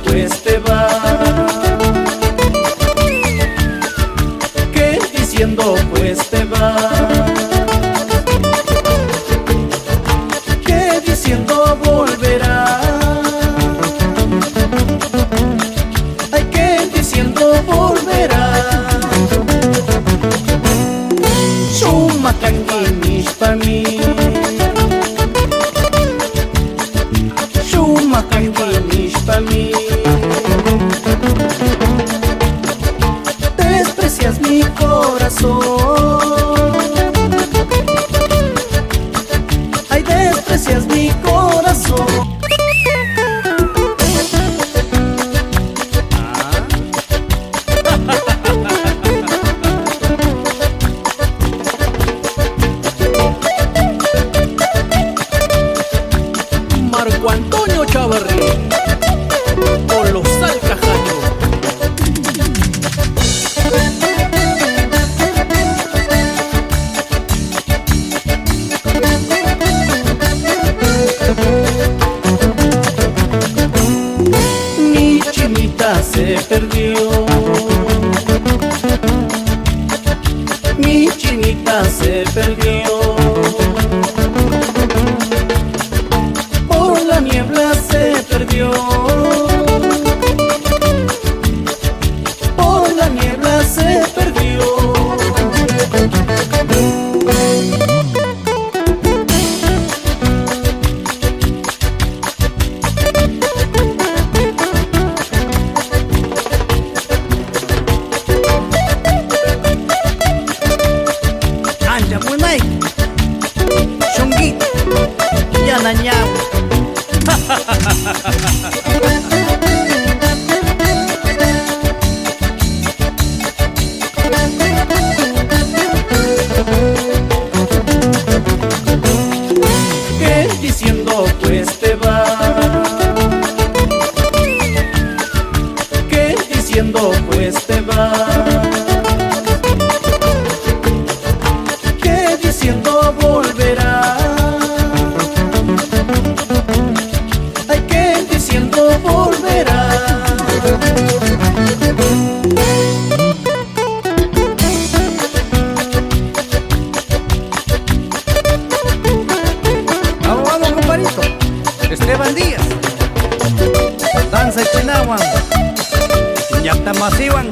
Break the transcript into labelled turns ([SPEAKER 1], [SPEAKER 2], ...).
[SPEAKER 1] pues te vas? ¿Qué diciendo pues te vas? ¿Qué diciendo volverás? Ay, ¿qué diciendo volverás? Shumakanguinish pa' mí, Shumakanguinish pa' mí. Desprecias mi corazón, ay, desprecias mi corazón. Marco Antonio Chavarrín, Colosal Cajaño. Mi chinita se perdió, mi chinita se perdió. Por la niebla se perdió, por la niebla se perdió. Anja Munay, Shongit, Yananyao. ¿Qué diciendo pues te vas? ¿Qué diciendo pues te vas? ¿Qué diciendo volverás? Ay, ¿qué diciendo volverás?
[SPEAKER 2] Abogado compadrito Esteban Díaz, Danza Chinawan, Yactamasiwan.